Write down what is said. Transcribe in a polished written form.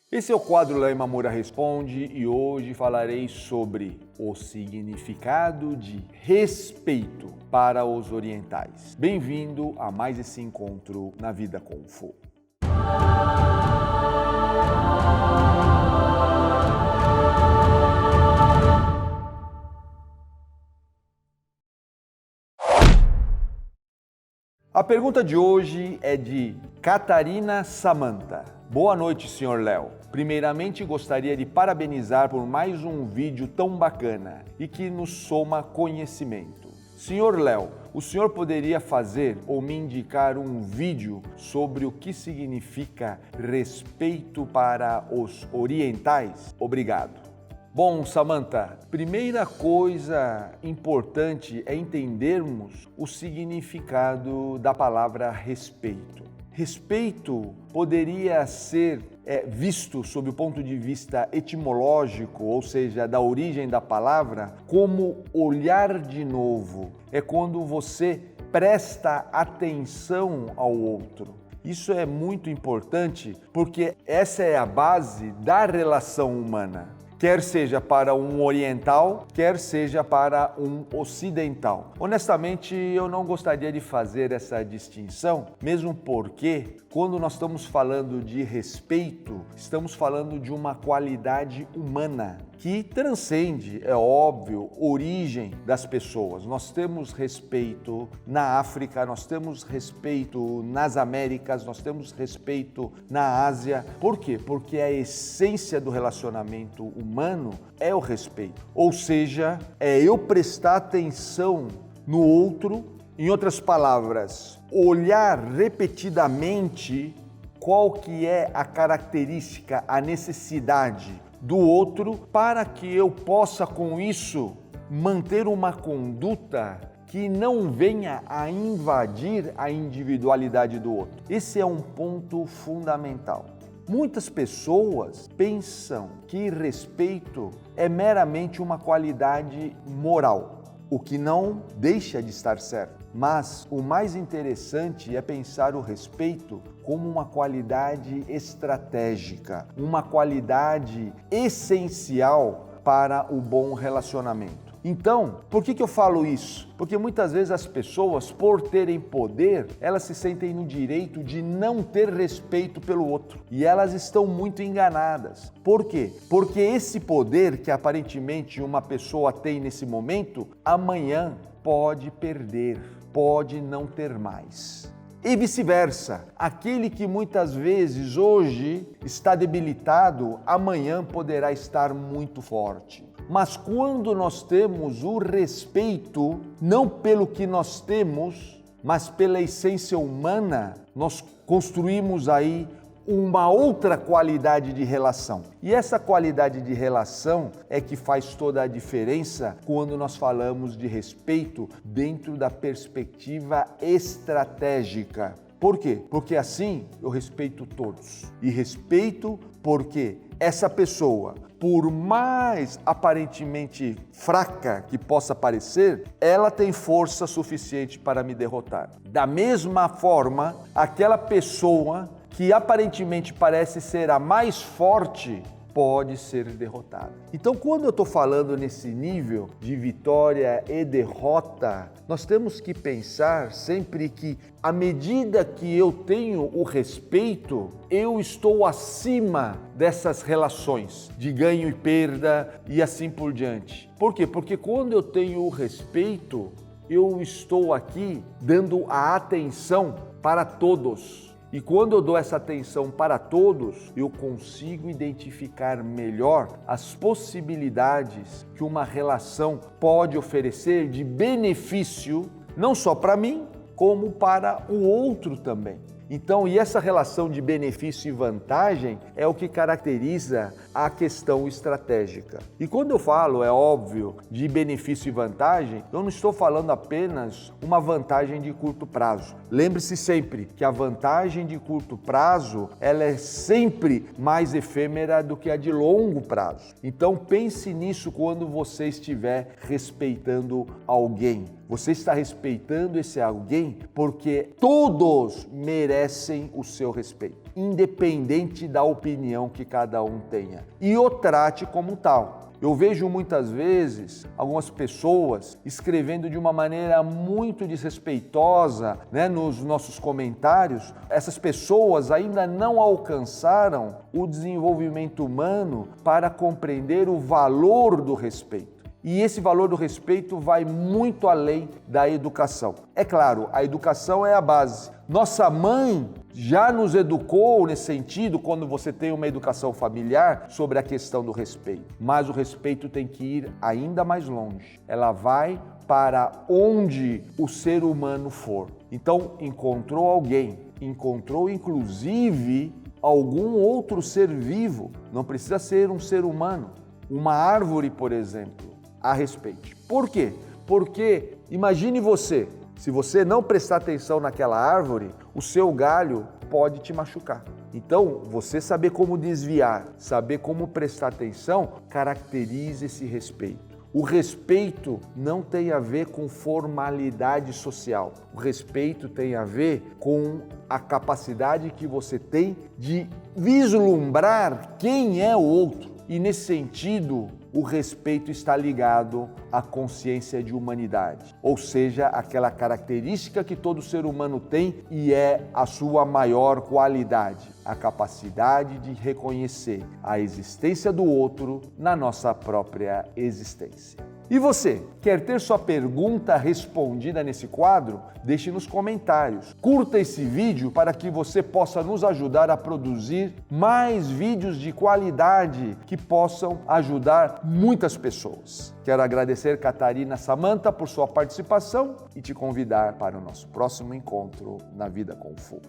Esse é o quadro Léo Imamura Responde e hoje falarei sobre o significado de respeito para os orientais. Bem-vindo a mais esse encontro na Vida Kung Fu. A pergunta de hoje é de Catarina Samanta. Boa noite, Sr. Léo. Primeiramente, gostaria de parabenizar por mais um vídeo tão bacana e que nos soma conhecimento. Sr. Léo, o senhor poderia fazer ou me indicar um vídeo sobre o que significa respeito para os orientais? Obrigado. Bom, Samanta, primeira coisa importante é entendermos o significado da palavra respeito. Respeito poderia ser visto sob o ponto de vista etimológico, ou seja, da origem da palavra, como olhar de novo. É quando você presta atenção ao outro. Isso é muito importante porque essa é a base da relação humana. Quer seja para um oriental, quer seja para um ocidental. Honestamente, eu não gostaria de fazer essa distinção, mesmo porque, quando nós estamos falando de respeito, estamos falando de uma qualidade humana que transcende, é óbvio, origem das pessoas. Nós temos respeito na África, nós temos respeito nas Américas, nós temos respeito na Ásia. Por quê? Porque a essência do relacionamento humano é o respeito. Ou seja, é eu prestar atenção no outro, em outras palavras, olhar repetidamente qual que é a característica, a necessidade do outro, para que eu possa com isso manter uma conduta que não venha a invadir a individualidade do outro. Esse é um ponto fundamental. Muitas pessoas pensam que respeito é meramente uma qualidade moral, o que não deixa de estar certo. Mas o mais interessante é pensar o respeito como uma qualidade estratégica, uma qualidade essencial para o bom relacionamento. Então, por que eu falo isso? Porque muitas vezes as pessoas, por terem poder, elas se sentem no direito de não ter respeito pelo outro. E elas estão muito enganadas. Por quê? Porque esse poder que aparentemente uma pessoa tem nesse momento, amanhã pode perder, pode não ter mais. E vice-versa, aquele que muitas vezes hoje está debilitado, amanhã poderá estar muito forte. Mas quando nós temos o respeito, não pelo que nós temos, mas pela essência humana, nós construímos aí uma outra qualidade de relação. E essa qualidade de relação é que faz toda a diferença quando nós falamos de respeito dentro da perspectiva estratégica. Por quê? Porque assim eu respeito todos. E respeito porque essa pessoa, por mais aparentemente fraca que possa parecer, ela tem força suficiente para me derrotar. Da mesma forma, aquela pessoa que aparentemente parece ser a mais forte, pode ser derrotada. Então, quando eu estou falando nesse nível de vitória e derrota, nós temos que pensar sempre que, à medida que eu tenho o respeito, eu estou acima dessas relações de ganho e perda e assim por diante. Por quê? Porque quando eu tenho o respeito, eu estou aqui dando a atenção para todos. E quando eu dou essa atenção para todos, eu consigo identificar melhor as possibilidades que uma relação pode oferecer de benefício, não só para mim, como para o outro também. Então, e essa relação de benefício e vantagem é o que caracteriza a questão estratégica. E quando eu falo, é óbvio, de benefício e vantagem, eu não estou falando apenas uma vantagem de curto prazo. Lembre-se sempre que a vantagem de curto prazo, ela é sempre mais efêmera do que a de longo prazo. Então, pense nisso quando você estiver respeitando alguém. Você está respeitando esse alguém porque todos merecem o seu respeito. independente da opinião que cada um tenha, e o trate como tal. Eu vejo muitas vezes algumas pessoas escrevendo de uma maneira muito desrespeitosa, nos nossos comentários. Essas pessoas ainda não alcançaram o desenvolvimento humano para compreender o valor do respeito. E esse valor do respeito vai muito além da educação. É claro, a educação é a base. Nossa mãe já nos educou nesse sentido quando você tem uma educação familiar sobre a questão do respeito. Mas o respeito tem que ir ainda mais longe. Ela vai para onde o ser humano for. Então, encontrou alguém, encontrou inclusive algum outro ser vivo, não precisa ser um ser humano, uma árvore, por exemplo, a respeite. Por quê? Porque imagine você, se você não prestar atenção naquela árvore, o seu galho pode te machucar. Então, você saber como desviar, saber como prestar atenção, caracteriza esse respeito. O respeito não tem a ver com formalidade social. O respeito tem a ver com a capacidade que você tem de vislumbrar quem é o outro. E nesse sentido, o respeito está ligado à consciência de humanidade, ou seja, aquela característica que todo ser humano tem e é a sua maior qualidade, a capacidade de reconhecer a existência do outro na nossa própria existência. E você, quer ter sua pergunta respondida nesse quadro? Deixe nos comentários. Curta esse vídeo para que você possa nos ajudar a produzir mais vídeos de qualidade que possam ajudar muitas pessoas. Quero agradecer Catarina Samanta por sua participação e te convidar para o nosso próximo encontro na Vida com Fu.